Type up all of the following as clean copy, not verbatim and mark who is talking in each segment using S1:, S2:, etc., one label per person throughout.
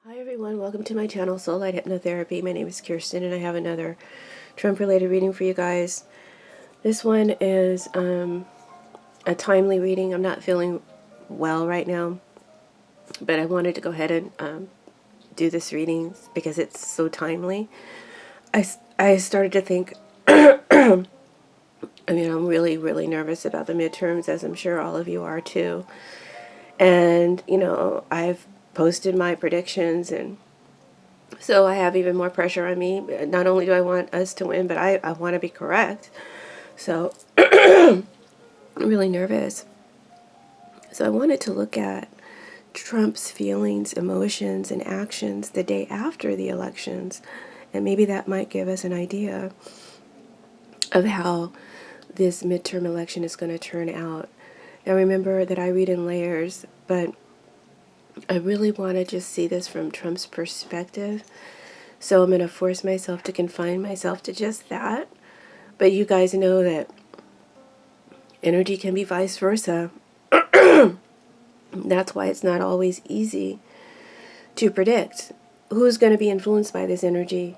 S1: Hi everyone, welcome to my channel, Soulight Hypnotherapy. My name is Kirsten and I have another Trump-related reading for you guys. This one is a timely reading. I'm not feeling well right now, but I wanted to go ahead and do this reading because it's so timely. I started to think, I'm really nervous about the midterms, as I'm sure all of you are too. And, I've posted my predictions, and so I have even more pressure on me. Not only do I want us to win, but I want to be correct. So I'm really nervous. So I wanted to look at Trump's feelings, emotions, and actions the day after the elections. And maybe that might give us an idea of how this midterm election is going to turn out. Now remember that I read in layers, but I really want to just see this from Trump's perspective. So I'm going to force myself to confine myself to just that. But you guys know that energy can be vice versa. That's why it's not always easy to predict who's going to be influenced by this energy.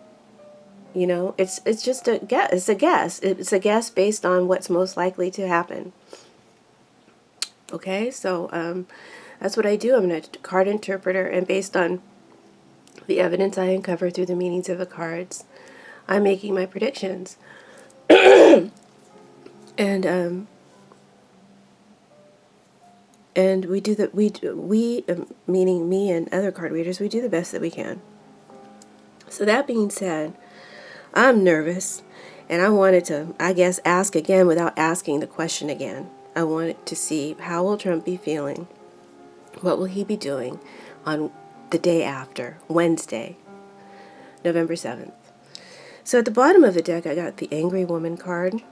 S1: You know, it's just a guess. It's a guess. It's a guess based on what's most likely to happen. Okay, so that's what I do. I'm a card interpreter, and based on the evidence I uncover through the meanings of the cards, I'm making my predictions. And we do meaning me and other card readers, we do the best that we can. So that being said, I'm nervous, and I wanted to, I guess, ask again without asking the question again. I wanted to see, how will Trump be feeling? What will he be doing on the day after, Wednesday, November 7th? So at the bottom of the deck, I got the Angry Woman card.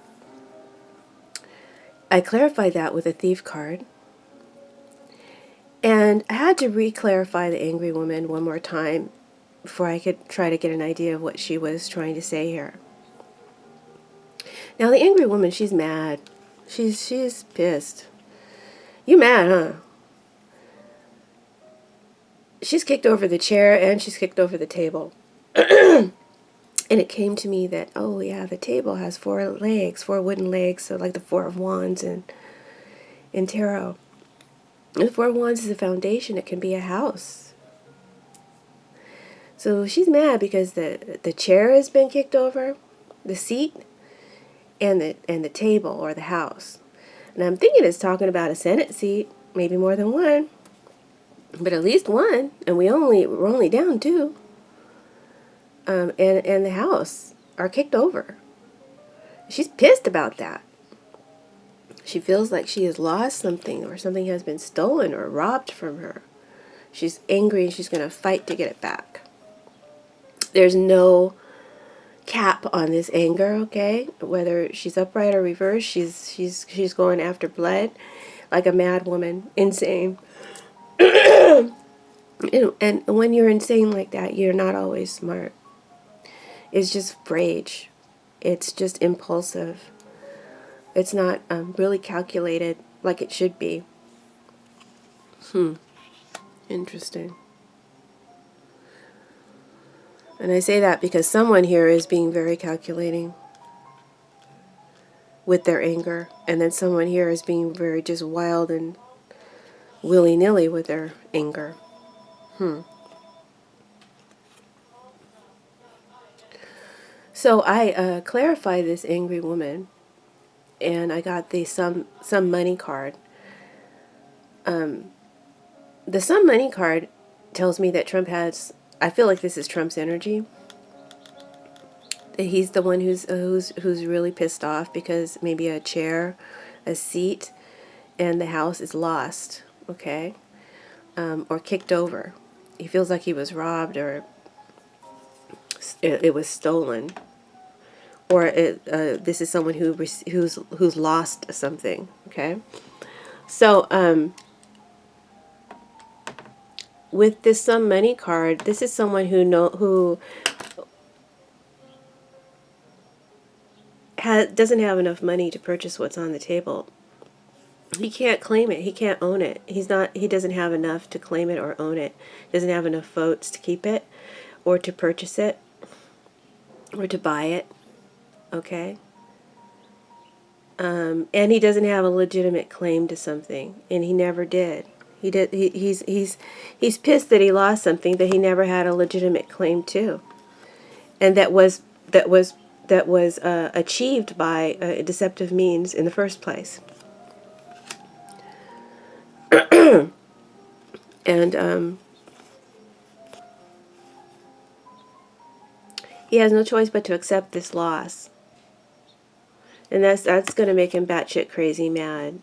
S1: I clarified that with a Thief card. And I had to re-clarify the Angry Woman one more time before I could try to get an idea of what she was trying to say here. Now the Angry Woman, she's mad. She's pissed. You mad, huh? She's kicked over the chair and she's kicked over the table. And it came to me that, oh yeah, the table has 4 legs, 4 wooden legs, so like the 4 of Wands in tarot. The 4 of Wands is a foundation. It can be a house. So she's mad because the chair has been kicked over, the seat, and the table or the house. And I'm thinking it's talking about a Senate seat, maybe more than one, but at least one. And we're only down 2. And the house are kicked over. She's pissed about that. She feels like she has lost something, or something has been stolen or robbed from her. She's angry and she's going to fight to get it back. There's no cap on this anger, okay? Whether she's upright or reversed, she's going after blood like a mad woman, insane. And when you're insane like that, you're not always smart. It's just rage. It's just impulsive. It's not really calculated like it should be. Interesting. And I say that because someone here is being very calculating with their anger, and then someone here is being very just wild and willy-nilly with their anger. So I clarified this Angry Woman, and I got the some money card. The some money card tells me that Trump has, I feel like this is Trump's energy. He's the one who's really pissed off because maybe a chair, a seat, and the house is lost, okay, or kicked over. He feels like he was robbed, or it was stolen, or this is someone who's lost something, okay. So with this some money card, this is someone who doesn't have enough money to purchase what's on the table. He can't claim it. He can't own it. He doesn't have enough to claim it or own it. He doesn't have enough votes to keep it or to purchase it or to buy it. Okay? And he doesn't have a legitimate claim to something, and he never did. He's pissed that he lost something that he never had a legitimate claim to, and that was achieved by deceptive means in the first place. And he has no choice but to accept this loss, and that's going to make him batshit crazy mad.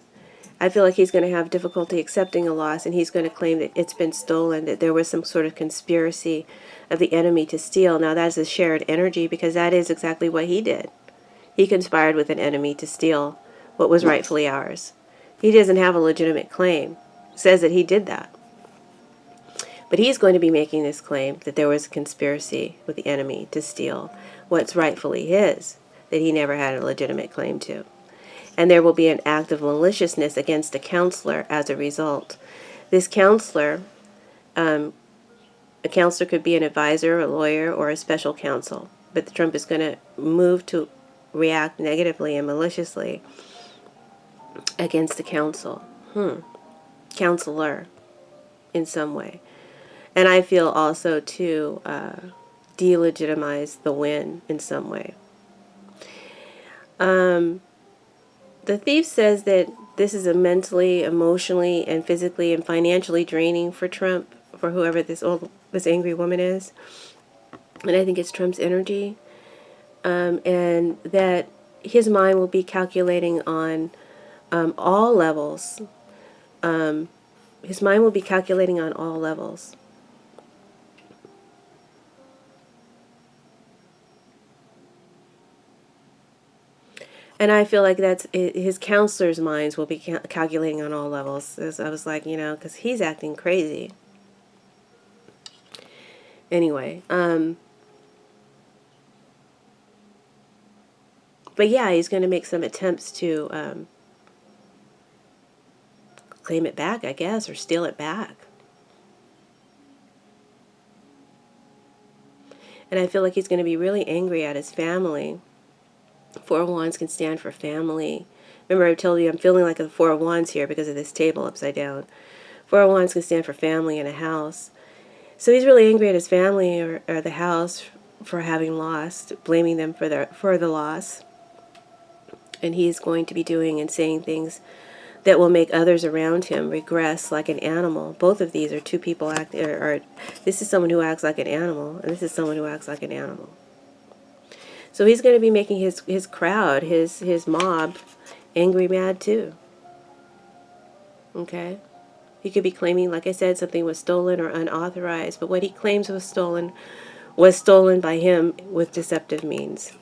S1: I feel like he's going to have difficulty accepting a loss, and he's going to claim that it's been stolen, that there was some sort of conspiracy of the enemy to steal. Now, that's a shared energy, because that is exactly what he did. He conspired with an enemy to steal what was rightfully ours. He doesn't have a legitimate claim. Says that he did that. But he's going to be making this claim that there was a conspiracy with the enemy to steal what's rightfully his, that he never had a legitimate claim to. And there will be an act of maliciousness against a counselor as a result. This counselor, a counselor could be an advisor, a lawyer, or a special counsel. But Trump is going to move to react negatively and maliciously against the counselor in some way. And I feel also to delegitimize the win in some way. The thief says that this is a mentally, emotionally, and physically and financially draining for Trump, for whoever this angry woman is. And I think it's Trump's energy. And that his mind will be calculating on all levels. His mind will be calculating on all levels. And I feel like that's his counselors' minds will be calculating on all levels. As I was like, because he's acting crazy. Anyway, but yeah, he's going to make some attempts to claim it back, I guess, or steal it back. And I feel like he's going to be really angry at his family. Four of Wands can stand for family. Remember, I told you I'm feeling like the Four of Wands here because of this table upside down. Four of Wands can stand for family in a house. So he's really angry at his family or the house for having lost, blaming them for the loss. And he's going to be doing and saying things that will make others around him regress like an animal. Both of these are two people this is someone who acts like an animal, and this is someone who acts like an animal. So he's going to be making his crowd, his mob, angry mad too. Okay? He could be claiming, like I said, something was stolen or unauthorized, but what he claims was stolen by him with deceptive means.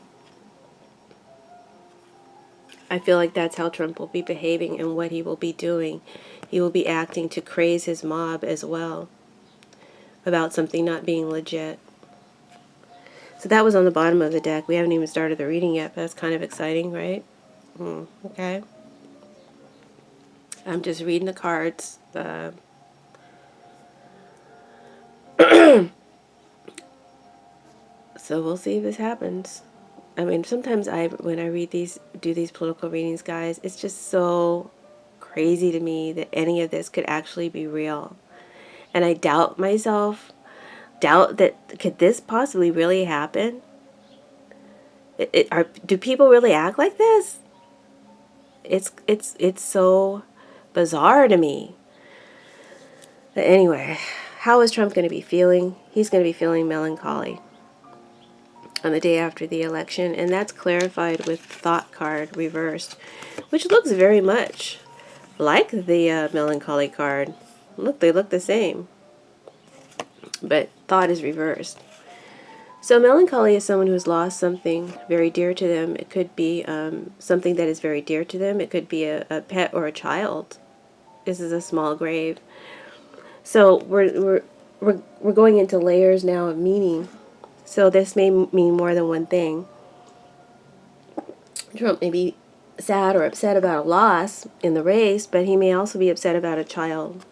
S1: I feel like that's how Trump will be behaving and what he will be doing. He will be acting to craze his mob as well about something not being legit. So that was on the bottom of the deck. We haven't even started the reading yet, but that's kind of exciting, right? Okay. I'm just reading the cards. So we'll see if this happens. I mean, sometimes when I do these political readings, guys, it's just so crazy to me that any of this could actually be real. And I doubt myself, that could this possibly really happen? Do people really act like this? It's so bizarre to me. But anyway, how is Trump going to be feeling? He's going to be feeling melancholy on the day after the election, and that's clarified with Thought card reversed, which looks very much like the melancholy card. Look, they look the same, but Thought is reversed. So melancholy is someone who's lost something very dear to them. It could be something that is very dear to them. It could be a pet or a child. This is a small grave. So we're going into layers now of meaning. So this may mean more than one thing. Trump may be sad or upset about a loss in the race, but he may also be upset about a child.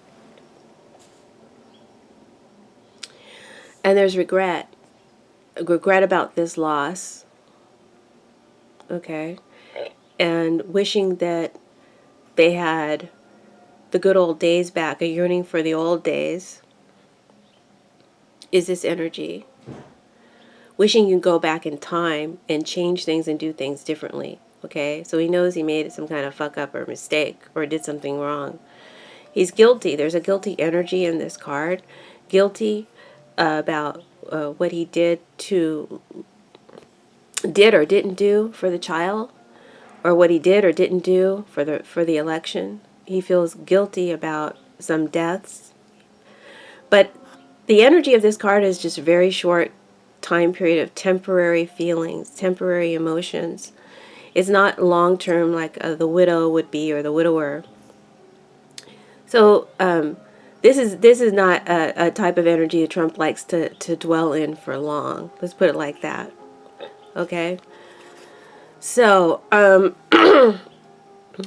S1: And there's regret about this loss, okay, and wishing that they had the good old days back, a yearning for the old days is this energy. Wishing you go back in time and change things and do things differently, okay? So he knows he made some kind of fuck up or mistake or did something wrong. He's guilty. There's a guilty energy in this card. Guilty about what he did or didn't do for the child, or what he did or didn't do for the election. He feels guilty about some deaths. But the energy of this card is just a very short time period of temporary feelings, temporary emotions. It's not long-term like the widow would be, or the widower. So this is not a type of energy that Trump likes to dwell in for long. Let's put it like that. Okay? So,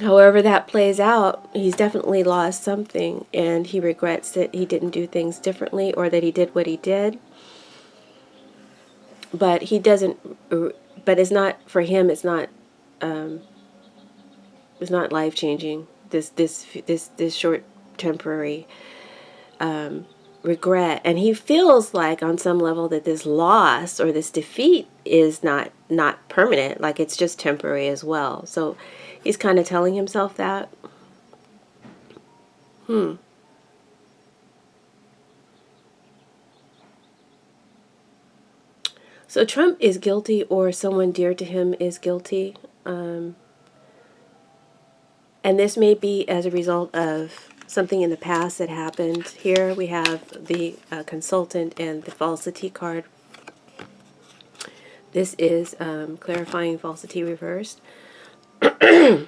S1: however that plays out, he's definitely lost something, and he regrets that he didn't do things differently, or that he did what he did. But he doesn't. But it's not for him. It's not life changing. This short temporary regret, and he feels like on some level that this loss or this defeat is not permanent. Like it's just temporary as well. So he's kind of telling himself that. So Trump is guilty, or someone dear to him is guilty. And this may be as a result of something in the past that happened. Here we have the consultant and the falsity card. This is clarifying falsity reversed. And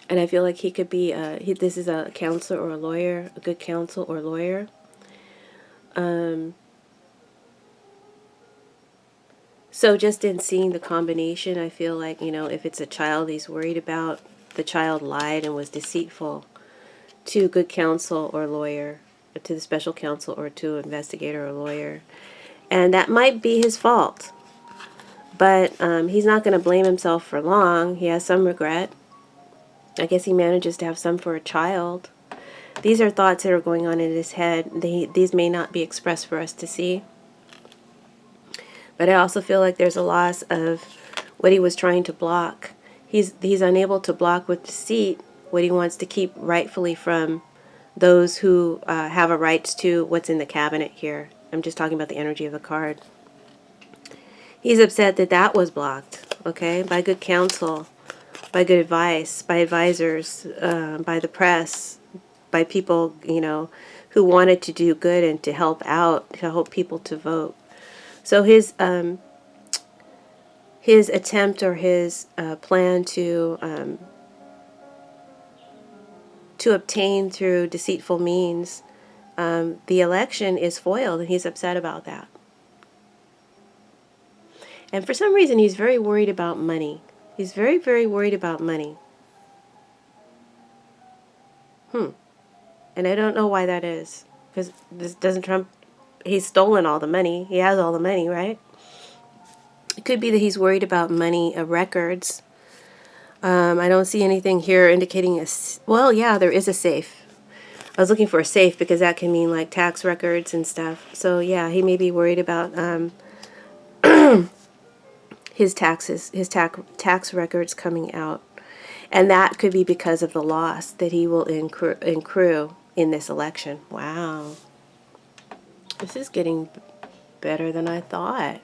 S1: I feel like he could be, this is a counselor or a lawyer, a good counsel or lawyer. So just in seeing the combination, I feel like, if it's a child he's worried about, the child lied and was deceitful to good counsel or lawyer, or to the special counsel, or to investigator or lawyer. And that might be his fault. But he's not going to blame himself for long. He has some regret. I guess he manages to have some for a child. These are thoughts that are going on in his head. These may not be expressed for us to see. But I also feel like there's a loss of what he was trying to block. He's unable to block with deceit what he wants to keep rightfully from those who have a rights to what's in the cabinet here. I'm just talking about the energy of the card. He's upset that that was blocked, okay, by good counsel, by good advice, by advisors, by the press, by people, who wanted to do good and to help out, to help people to vote. So his attempt, or his plan to obtain through deceitful means the election is foiled, and he's upset about that. And for some reason, he's very worried about money. He's very, very worried about money. And I don't know why that is. Because doesn't Trump, he's stolen all the money. He has all the money, right? It could be that he's worried about money, records. I don't see anything here indicating well, yeah, there is a safe. I was looking for a safe because that can mean like tax records and stuff. So yeah, he may be worried about his taxes, his tax records coming out. And that could be because of the loss that he will accrue in this election. Wow. This is getting better than I thought.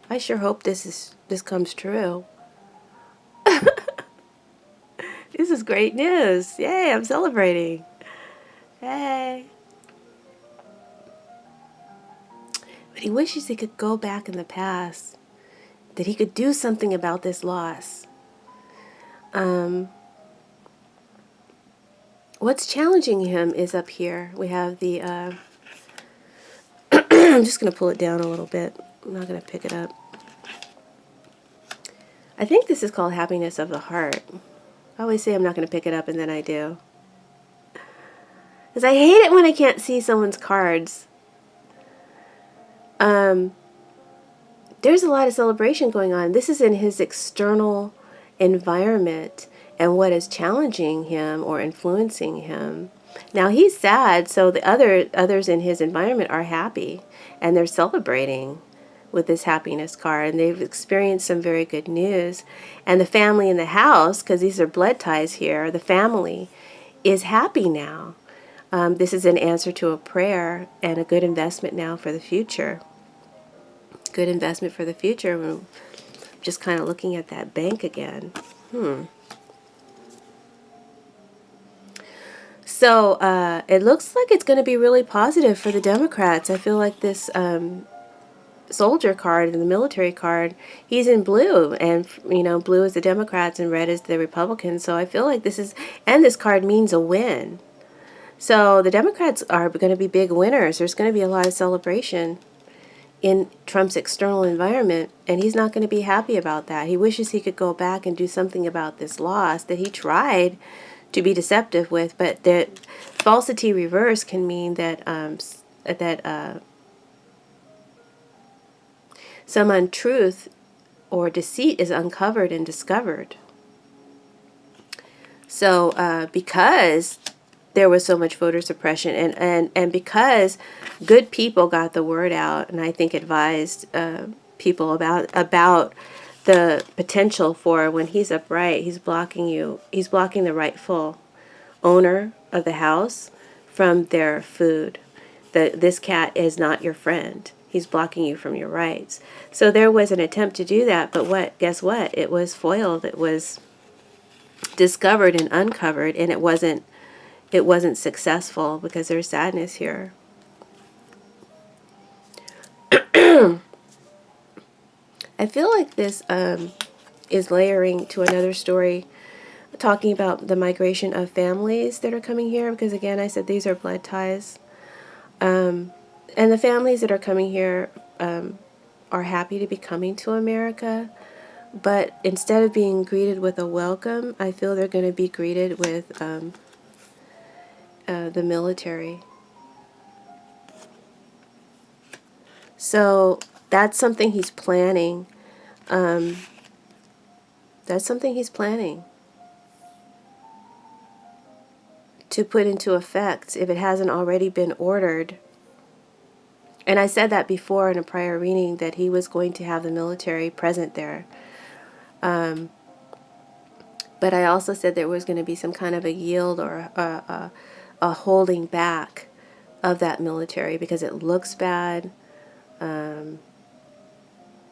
S1: I sure hope this comes true. This is great news. Yay, I'm celebrating. Hey. But he wishes he could go back in the past, that he could do something about this loss. What's challenging him is up here. We have the, I'm just going to pull it down a little bit. I'm not going to pick it up. I think this is called happiness of the heart. I always say I'm not going to pick it up, and then I do. Because I hate it when I can't see someone's cards. There's a lot of celebration going on. This is in his external environment and what is challenging him or influencing him. Now he's sad, so the others in his environment are happy, and they're celebrating with this happiness card, and they've experienced some very good news. And the family in the house, because these are blood ties here, the family is happy now. This is an answer to a prayer and a good investment now for the future. Good investment for the future. I'm just kind of looking at that bank again. So it looks like it's going to be really positive for the Democrats. I feel like this soldier card and the military card, he's in blue, and blue is the Democrats and red is the Republicans. So I feel like this is, and this card means a win. So the Democrats are going to be big winners. There's going to be a lot of celebration in Trump's external environment, and he's not going to be happy about that. He wishes he could go back and do something about this loss that he tried to be deceptive with, but that falsity reverse can mean that some untruth or deceit is uncovered and discovered. So because there was so much voter suppression, and because good people got the word out, and I think advised people about the potential for, when he's upright, he's blocking the rightful owner of the house from their food. This cat is not your friend. He's blocking you from your rights. So there was an attempt to do that, but guess what? It was foiled. It was discovered and uncovered, and it wasn't successful because there's sadness here. I feel like this is layering to another story talking about the migration of families that are coming here, because again, I said these are blood ties. And the families that are coming here are happy to be coming to America, but instead of being greeted with a welcome, I feel they're going to be greeted with the military. So that's something he's planning. That's something he's planning to put into effect if it hasn't already been ordered. And I said that before in a prior reading, that he was going to have the military present there. But I also said there was going to be some kind of a yield or a holding back of that military because it looks bad,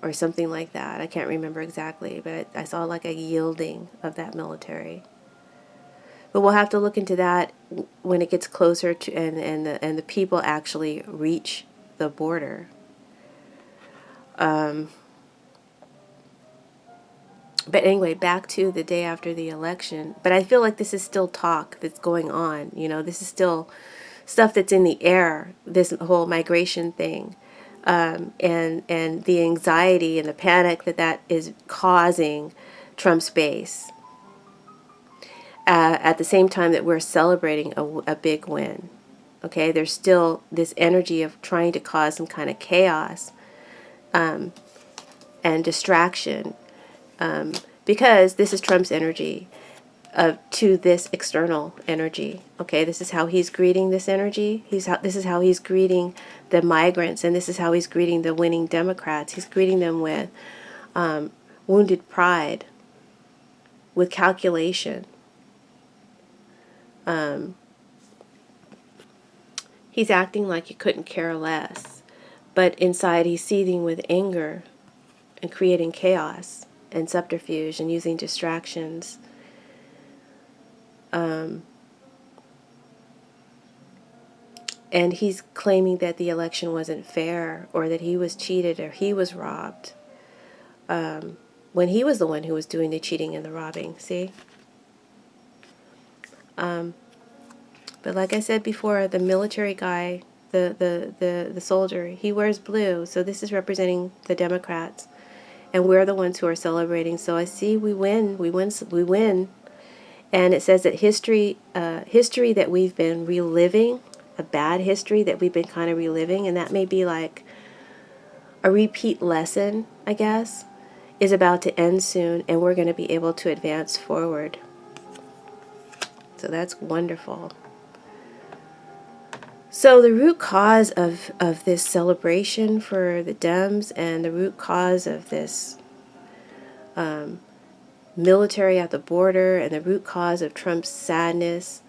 S1: or something like that. I can't remember exactly, but I saw like a yielding of that military. But we'll have to look into that when it gets closer to and the people actually reach the border. But anyway, back to the day after the election. But I feel like this is still talk that's going on. This is still stuff that's in the air, this whole migration thing. And the anxiety and the panic that is causing Trump's base. At the same time that we're celebrating a big win. Okay, there's still this energy of trying to cause some kind of chaos and distraction, because this is Trump's energy to this external energy. Okay, this is how he's greeting this energy. This is how he's greeting the migrants, and this is how he's greeting the winning Democrats. He's greeting them with wounded pride, with calculation. He's acting like he couldn't care less, but inside he's seething with anger and creating chaos and subterfuge and using distractions. And he's claiming that the election wasn't fair, or that he was cheated, or he was robbed, when he was the one who was doing the cheating and the robbing. See? But like I said before, the military guy, the soldier, he wears blue, so this is representing the Democrats. and we're the ones who are celebrating. So I see we win, we win, we win. And it says that history that we've been reliving, a bad history that we've been kind of reliving, and that may be like a repeat lesson, I guess, is about to end soon, and we're going to be able to advance forward. So that's wonderful. So the root cause of this celebration for the Dems, and the root cause of this military at the border, and the root cause of Trump's sadness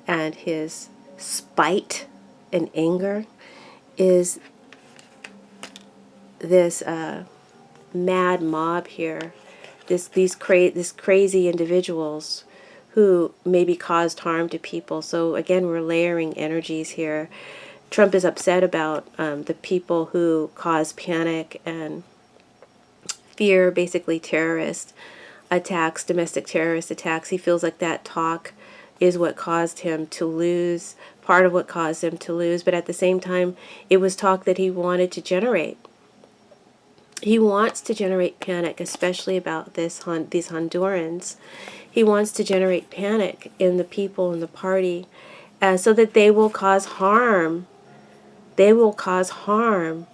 S1: and his spite and anger is this mad mob here, these crazy individuals who maybe caused harm to people. So again, we're layering energies here. Trump is upset about the people who cause panic and fear, basically terrorist attacks, domestic terrorist attacks. He feels like that talk is what caused him to lose, part of what caused him to lose. But at the same time, it was talk that he wanted to generate. He wants to generate panic, especially about these Hondurans. He wants to generate panic in the people in the party so that they will cause harm. They will cause harm.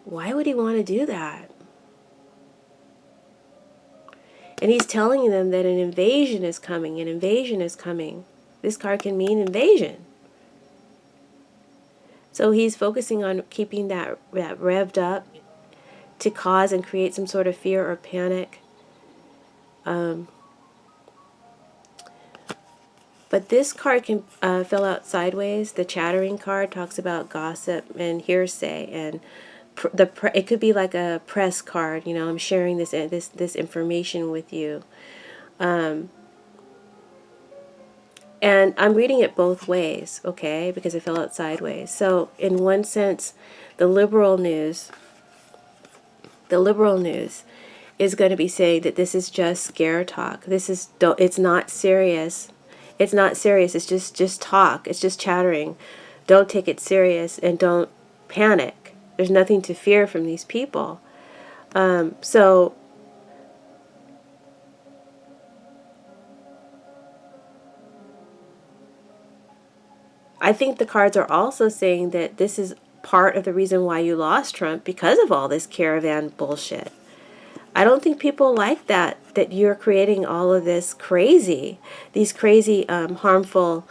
S1: Why would he want to do that? And he's telling them that an invasion is coming. An invasion is coming. This card can mean invasion. So he's focusing on keeping that revved up to cause and create some sort of fear or panic. But this card can fill out sideways. The chattering card talks about gossip and hearsay, and it could be like a press card. You know, I'm sharing this information with you. And I'm reading it both ways, okay, because it fell out sideways. So in one sense, the liberal news is going to be saying that this is just scare talk. It's not serious. It's not serious. It's just talk. It's just chattering. Don't take it serious and don't panic. There's nothing to fear from these people. So I think the cards are also saying that this is part of the reason why you lost Trump, because of all this caravan bullshit. I don't think people like that you're creating all of this these crazy, harmful,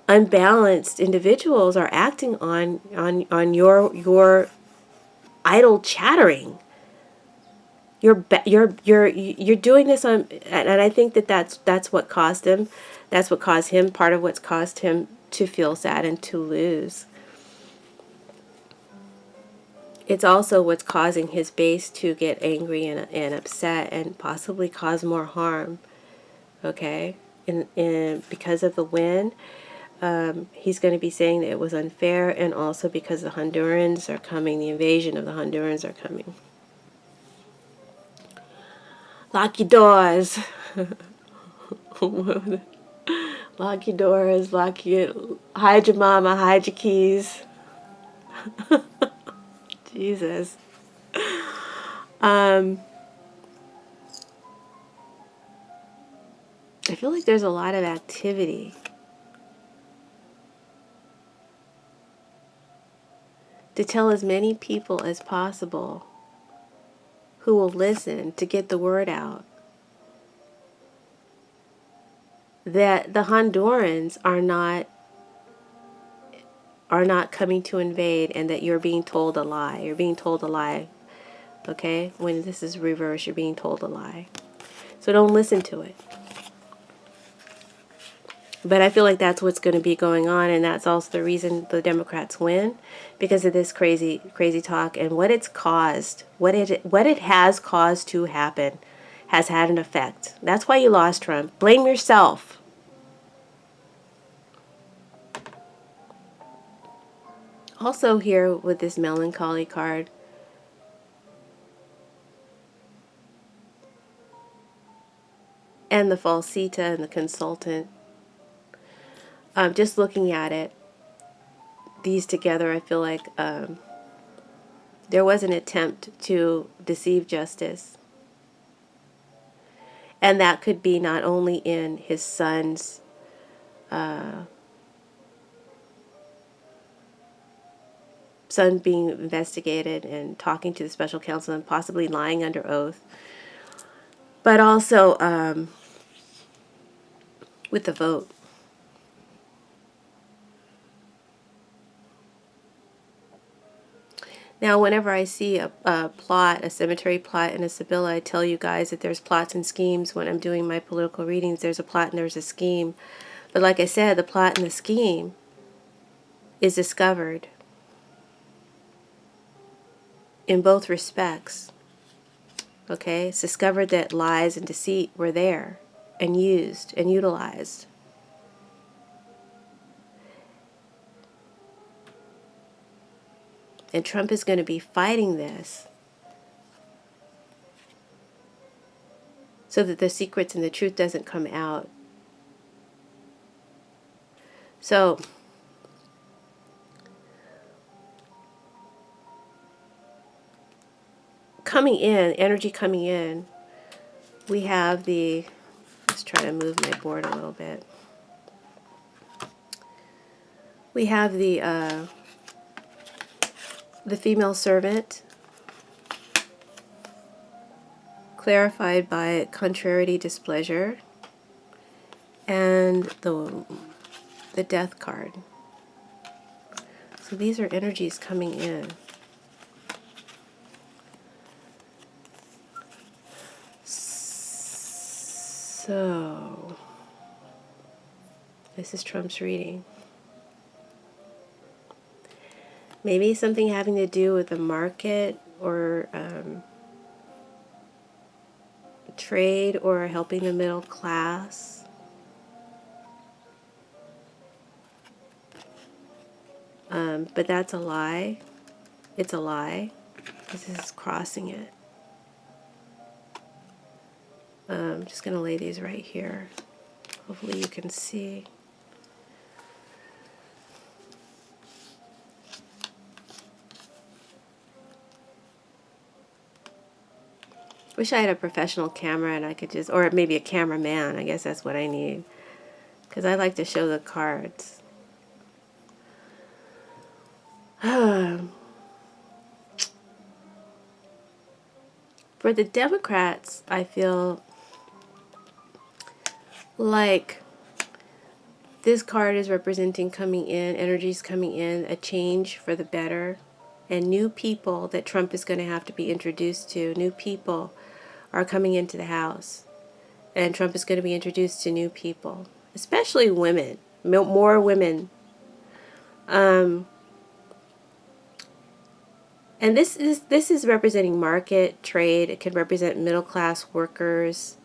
S1: unbalanced individuals are acting on your idle chattering. You're doing this on, and I think that's what caused him. That's what caused him. Part of what's caused him to feel sad and to lose. It's also what's causing his base to get angry and upset and possibly cause more harm. Okay, because of the win, he's going to be saying that it was unfair, and also because the Hondurans are coming. The invasion of the Hondurans are coming. Lock your doors. Lock your doors. Hide your mama. Hide your keys. Jesus. I feel like there's a lot of activity. To tell as many people as possible who will listen, to get the word out that the Hondurans are not coming to invade, and that you're being told a lie. You're being told a lie. Okay? When this is reversed, you're being told a lie. So don't listen to it. But I feel like that's what's going to be going on, and that's also the reason the Democrats win, because of this crazy talk and what it's caused, what it has caused to happen, has had an effect. That's why you lost Trump. Blame yourself. Also here with this melancholy card, and the falsita and the consultant, Just looking at it, these together, I feel like there was an attempt to deceive justice. And that could be not only in his son's son being investigated and talking to the special counsel and possibly lying under oath, but also with the vote. Now, whenever I see a plot, a cemetery plot in a Sibilla, I tell you guys that there's plots and schemes. When I'm doing my political readings, there's a plot and there's a scheme. But like I said, the plot and the scheme is discovered in both respects. Okay? It's discovered that lies and deceit were there and used and utilized. And Trump is going to be fighting this so that the secrets and the truth doesn't come out. So, coming in, energy coming in, we have the, let's try to move my board a little bit. We have the female servant, clarified by contrariety, displeasure, and the death card. So these are energies coming in. So this is Trump's reading. Maybe something having to do with the market or trade or helping the middle class. But that's a lie. It's a lie. This is crossing it. I'm just going to lay these right here. Hopefully you can see. Wish I had a professional camera and I could just, or maybe a cameraman. I guess that's what I need. Because I like to show the cards. For the Democrats, I feel like this card is representing coming in, energies coming in, a change for the better, and new people that Trump is going to have to be introduced to. New people are coming into the House, and Trump is going to be introduced to new people, especially women, more women. And this is representing market, trade. It can represent middle class workers.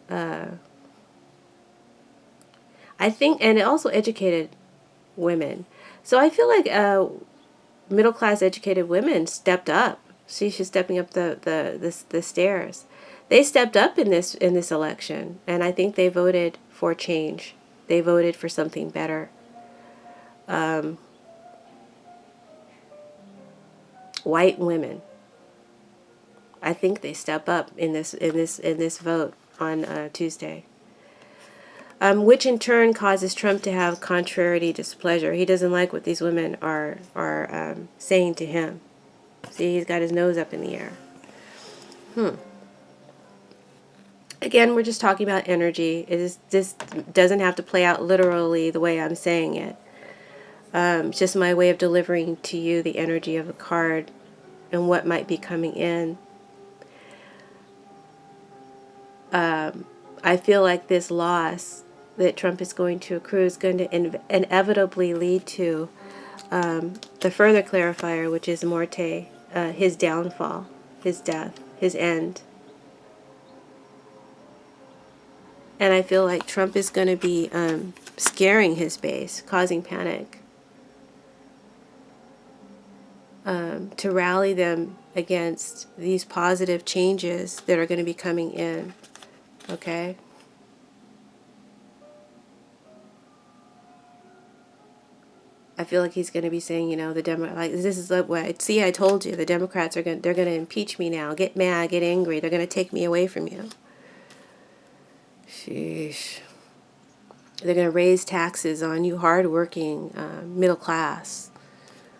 S1: I think, and it also educated women. So I feel like middle class educated women stepped up. See, she's stepping up the stairs. They stepped up in this election, and I think they voted for change. They voted for something better. White women, I think they step up in this vote on Tuesday. Which in turn causes Trump to have contrariety, displeasure. He doesn't like what these women are saying to him. See, he's got his nose up in the air. Again, we're just talking about energy. This doesn't have to play out literally the way I'm saying it. It's just my way of delivering to you the energy of a card and what might be coming in. I feel like this loss that Trump is going to accrue is going to inevitably lead to the further clarifier, which is Morte, his downfall, his death, his end. And I feel like Trump is going to be scaring his base, causing panic, to rally them against these positive changes that are going to be coming in. Okay? I feel like he's going to be saying, you know, like, this is what, see, I told you, the Democrats they're going to impeach me now. Get mad, get angry. They're going to take me away from you. Sheesh. They're going to raise taxes on you hardworking middle class.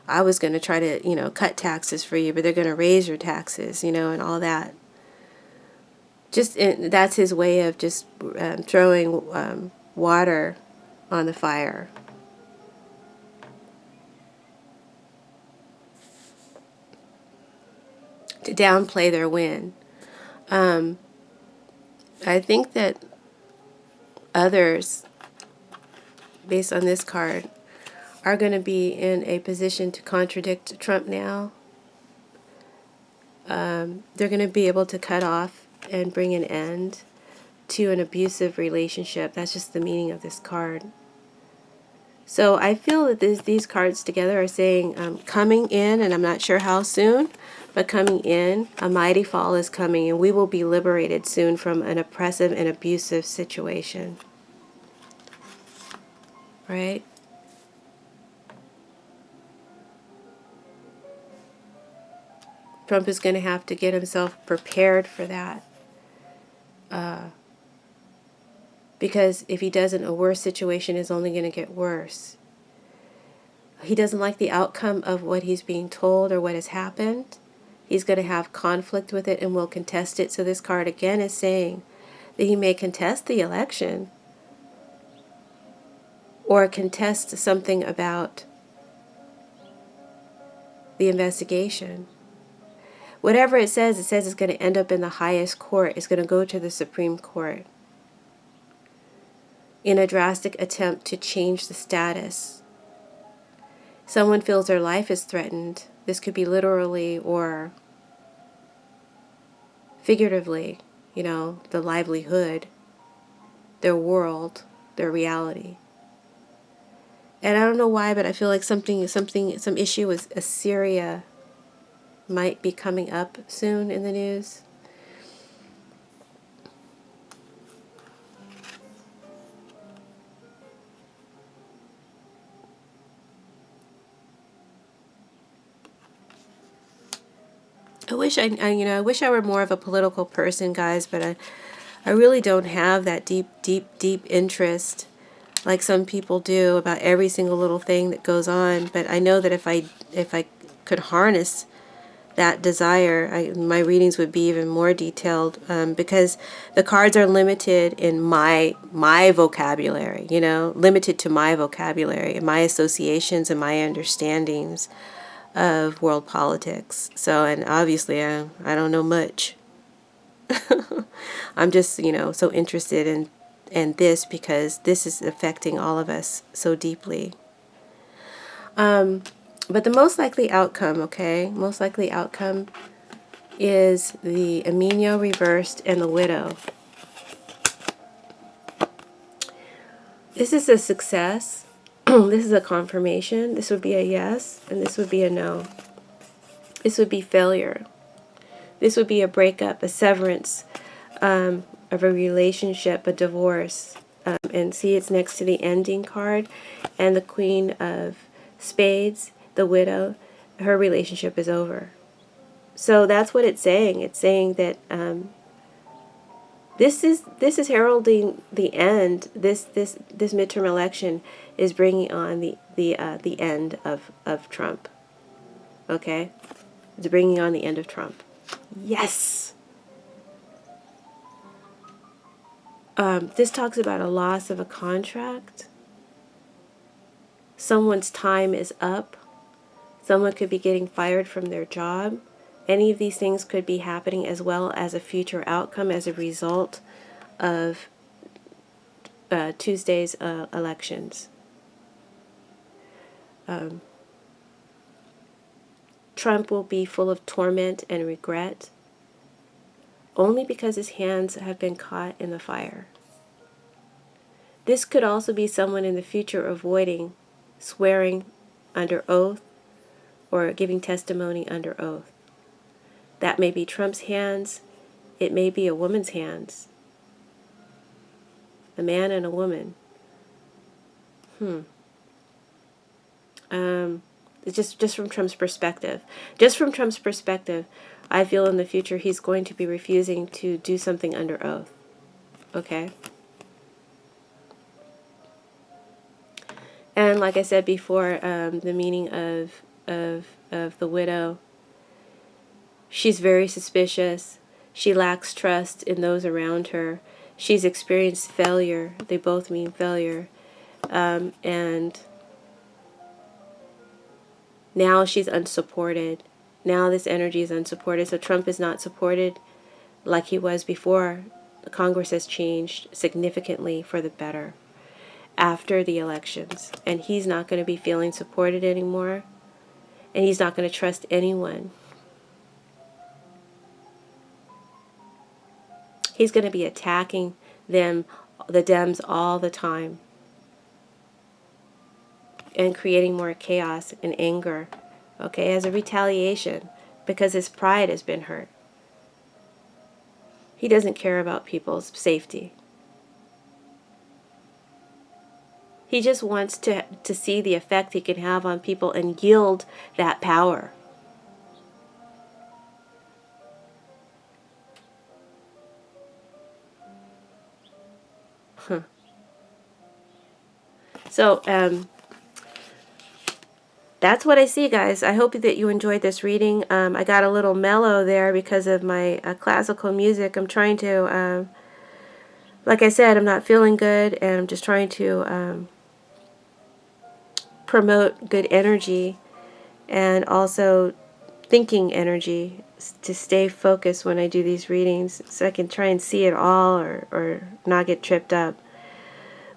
S1: I was going to try to, you know, cut taxes for you, but they're going to raise your taxes, you know, and all that. Just that's his way of just throwing water on the fire. To downplay their win. I think that others, based on this card, are going to be in a position to contradict Trump now. They're going to be able to cut off and bring an end to an abusive relationship. That's just the meaning of this card. So I feel that these cards together are saying coming in, and I'm not sure how soon, but coming in, a mighty fall is coming, and we will be liberated soon from an oppressive and abusive situation. Right? Trump is going to have to get himself prepared for that. Because if he doesn't, a worse situation is only going to get worse. He doesn't like the outcome of what he's being told or what has happened. He's going to have conflict with it and will contest it. So this card again is saying that he may contest the election or contest something about the investigation. Whatever it says it's going to end up in the highest court. It's going to go to the Supreme Court in a drastic attempt to change the status. Someone feels their life is threatened. This could be literally or figuratively, you know, the livelihood, their world, their reality. And I don't know why, but I feel like some issue with Assyria might be coming up soon in the news. I wish I wish I were more of a political person, guys, but I really don't have that deep interest like some people do about every single little thing that goes on. But I know that if I could harness that desire, my readings would be even more detailed, because the cards are limited in my vocabulary, you know, limited to my vocabulary and my associations and my understandings of world politics. So, and obviously I don't know much. I'm just, you know, so interested in this because this is affecting all of us so deeply. But the most likely outcome, okay, most likely outcome is the Emino reversed and the Widow. This is a success. This is a confirmation. This would be a yes, and this would be a no. This would be failure. This would be a breakup, a severance of a relationship, a divorce. And see, it's next to the ending card and the Queen of Spades, the widow. Her relationship is over. So that's what it's saying. It's saying that this is heralding the end. This midterm election is bringing on the end of Trump. Okay, it's bringing on the end of Trump. Yes. This talks about a loss of a contract. Someone's time is up. Someone could be getting fired from their job. Any of these things could be happening as well as a future outcome as a result of Tuesday's elections. Trump will be full of torment and regret only because his hands have been caught in the fire. This could also be someone in the future avoiding swearing under oath or giving testimony under oath. That may be Trump's hands. It may be a woman's hands. A man and a woman. Just from Trump's perspective. Just from Trump's perspective, I feel in the future he's going to be refusing to do something under oath. Okay? And like I said before, the meaning of the widow, she's very suspicious. She lacks trust in those around her. She's experienced failure. They both mean failure. And now she's unsupported. Now this energy is unsupported. So Trump is not supported like he was before. The Congress has changed significantly for the better after the elections. And he's not going to be feeling supported anymore. And he's not going to trust anyone. He's going to be attacking them, the Dems, all the time. And creating more chaos and anger. Okay, as a retaliation. Because his pride has been hurt. He doesn't care about people's safety. He just wants to see the effect he can have on people and yield that power. Huh. So, that's what I see, guys. I hope that you enjoyed this reading. I got a little mellow there because of my classical music. I'm trying to, like I said, I'm not feeling good, and I'm just trying to promote good energy and also thinking energy to stay focused when I do these readings so I can try and see it all or not get tripped up.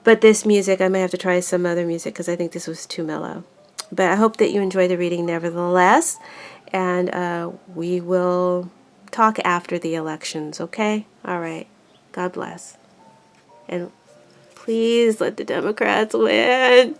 S1: But this music, I may have to try some other music because I think this was too mellow. But I hope that you enjoy the reading nevertheless, and we will talk after the elections, okay? All right. God bless. And please let the Democrats win.